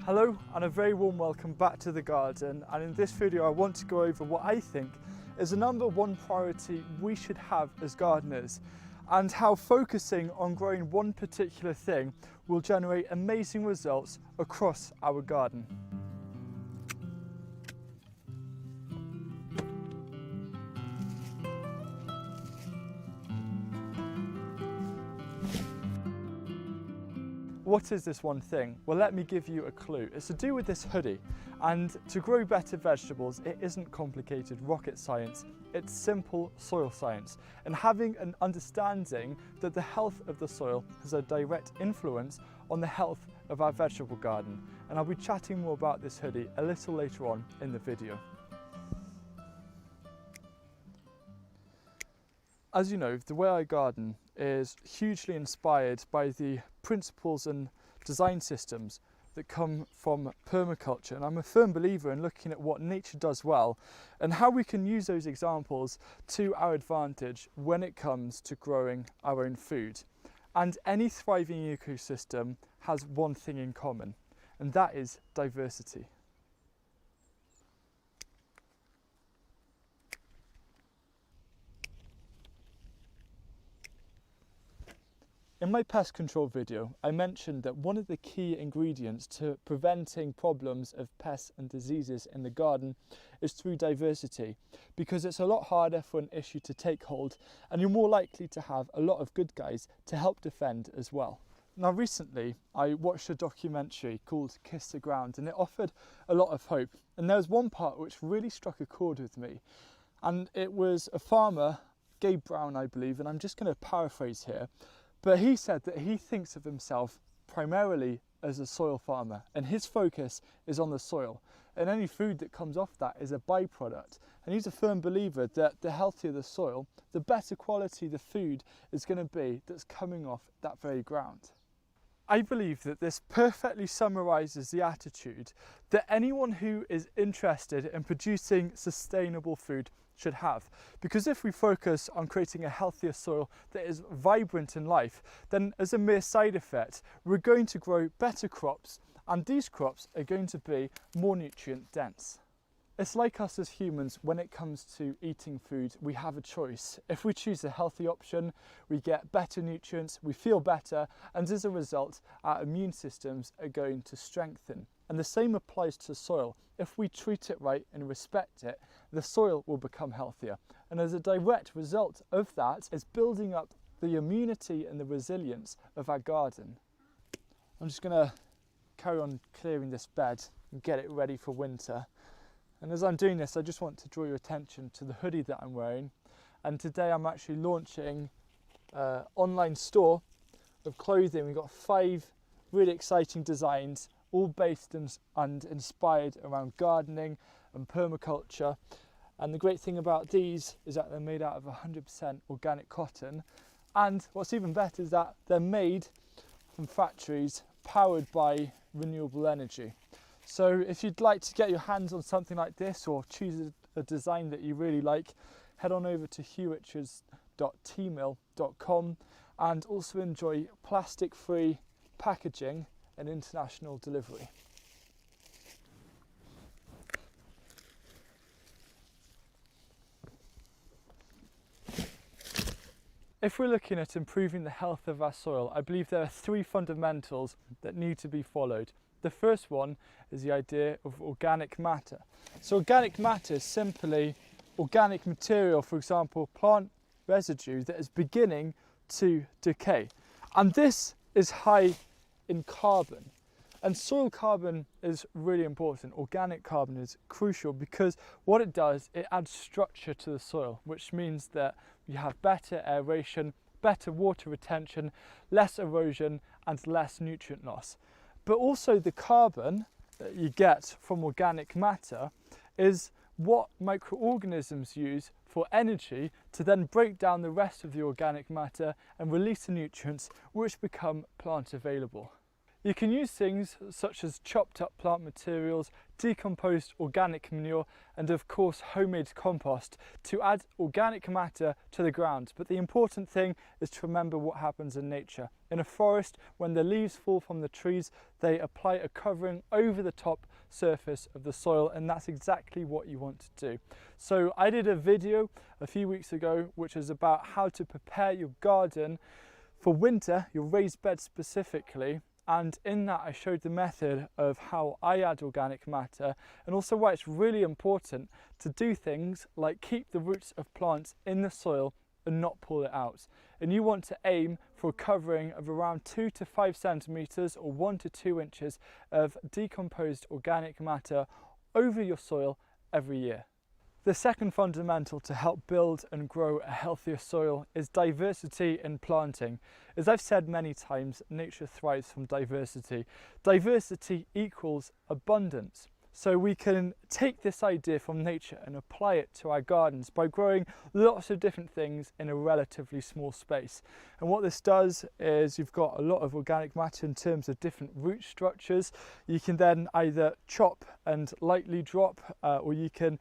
Hello and a very warm welcome back to the garden, and in this video I want to go over what I think is the number one priority we should have as gardeners, and how focusing on growing one particular thing will generate amazing results across our garden. What is this one thing? Well, let me give you a clue. It's to do with this hoodie, and to grow better vegetables, it isn't complicated rocket science, it's simple soil science, and having an understanding that the health of the soil has a direct influence on the health of our vegetable garden. And I'll be chatting more about this hoodie a little later on in the video. As you know, the way I garden is hugely inspired by the principles and design systems that come from permaculture, and I'm a firm believer in looking at what nature does well and how we can use those examples to our advantage when it comes to growing our own food. And any thriving ecosystem has one thing in common, and that is diversity. In my pest control video, I mentioned that one of the key ingredients to preventing problems of pests and diseases in the garden is through diversity, because it's a lot harder for an issue to take hold and you're more likely to have a lot of good guys to help defend as well. Now recently I watched a documentary called Kiss the Ground, and it offered a lot of hope, and there was one part which really struck a chord with me, and it was a farmer, Gabe Brown I believe, and I'm just going to paraphrase here. But he said that he thinks of himself primarily as a soil farmer, and his focus is on the soil, and any food that comes off that is a byproduct. And he's a firm believer that the healthier the soil, the better quality the food is going to be that's coming off that very ground. I believe that this perfectly summarises the attitude that anyone who is interested in producing sustainable food should have. Because if we focus on creating a healthier soil that is vibrant in life, then as a mere side effect, we're going to grow better crops, and these crops are going to be more nutrient dense. It's like us as humans when it comes to eating food, we have a choice. If we choose a healthy option, we get better nutrients, we feel better, and as a result, our immune systems are going to strengthen. And the same applies to soil. If we treat it right and respect it, the soil will become healthier. And as a direct result of that is building up the immunity and the resilience of our garden. I'm just gonna carry on clearing this bed and get it ready for winter. And as I'm doing this, I just want to draw your attention to the hoodie that I'm wearing. And today I'm actually launching an online store of clothing. We've got 5 really exciting designs, all based and inspired around gardening and permaculture. And the great thing about these is that they're made out of 100% organic cotton. And what's even better is that they're made from factories powered by renewable energy. So if you'd like to get your hands on something like this, or choose a design that you really like, head on over to hughrichards.tmill.com and also enjoy plastic-free packaging and international delivery. If we're looking at improving the health of our soil, I believe there are 3 fundamentals that need to be followed. The first one is the idea of organic matter. So organic matter is simply organic material, for example, plant residue that is beginning to decay. And this is high in carbon. And soil carbon is really important. Organic carbon is crucial because what it does, it adds structure to the soil, which means that you have better aeration, better water retention, less erosion, and less nutrient loss. But also the carbon that you get from organic matter is what microorganisms use for energy to then break down the rest of the organic matter and release the nutrients which become plant available. You can use things such as chopped up plant materials, decomposed organic manure, and of course homemade compost to add organic matter to the ground. But the important thing is to remember what happens in nature. In a forest, when the leaves fall from the trees, they apply a covering over the top surface of the soil, and that's exactly what you want to do. So I did a video a few weeks ago which is about how to prepare your garden for winter, your raised bed specifically. And in that I showed the method of how I add organic matter, and also why it's really important to do things like keep the roots of plants in the soil and not pull it out. And you want to aim for a covering of around 2 to 5 centimeters or 1 to 2 inches of decomposed organic matter over your soil every year. The second fundamental to help build and grow a healthier soil is diversity in planting. As I've said many times, nature thrives from diversity. Diversity equals abundance. So we can take this idea from nature and apply it to our gardens by growing lots of different things in a relatively small space. And what this does is you've got a lot of organic matter in terms of different root structures. You can then either chop and lightly drop, or you can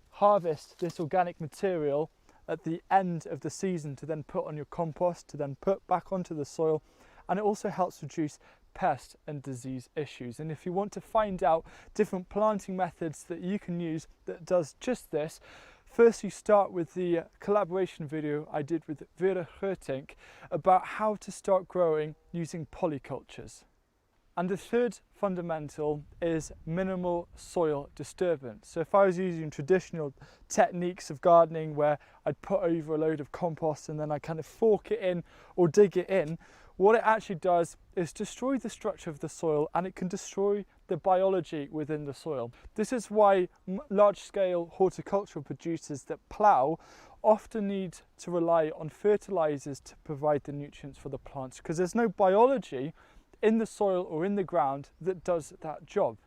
harvest this organic material at the end of the season to then put on your compost, to then put back onto the soil, and it also helps reduce pest and disease issues. And if you want to find out different planting methods that you can use that does just this, first you start with the collaboration video I did with Vera Hertink about how to start growing using polycultures. And the third fundamental is minimal soil disturbance. So if I was using traditional techniques of gardening where I'd put over a load of compost and then I kind of fork it in or dig it in, what it actually does is destroy the structure of the soil, and it can destroy the biology within the soil. This is why large-scale horticultural producers that plough often need to rely on fertilizers to provide the nutrients for the plants, because there's no biology in the soil or in the ground that does that job.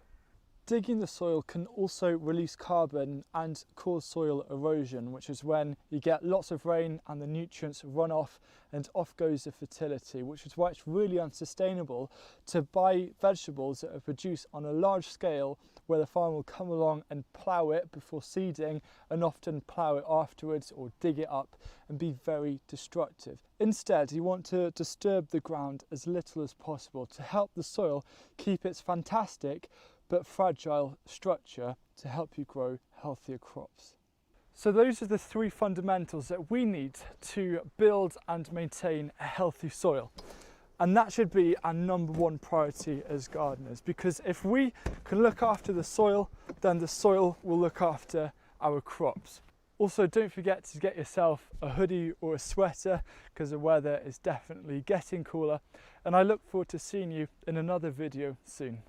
Digging the soil can also release carbon and cause soil erosion, which is when you get lots of rain and the nutrients run off and off goes the fertility, which is why it's really unsustainable to buy vegetables that are produced on a large scale where the farmer will come along and plough it before seeding and often plough it afterwards or dig it up and be very destructive. Instead, you want to disturb the ground as little as possible to help the soil keep its fantastic but fragile structure to help you grow healthier crops. So those are the three fundamentals that we need to build and maintain a healthy soil. And that should be our number one priority as gardeners, because if we can look after the soil, then the soil will look after our crops. Also, don't forget to get yourself a hoodie or a sweater, because the weather is definitely getting cooler. And I look forward to seeing you in another video soon.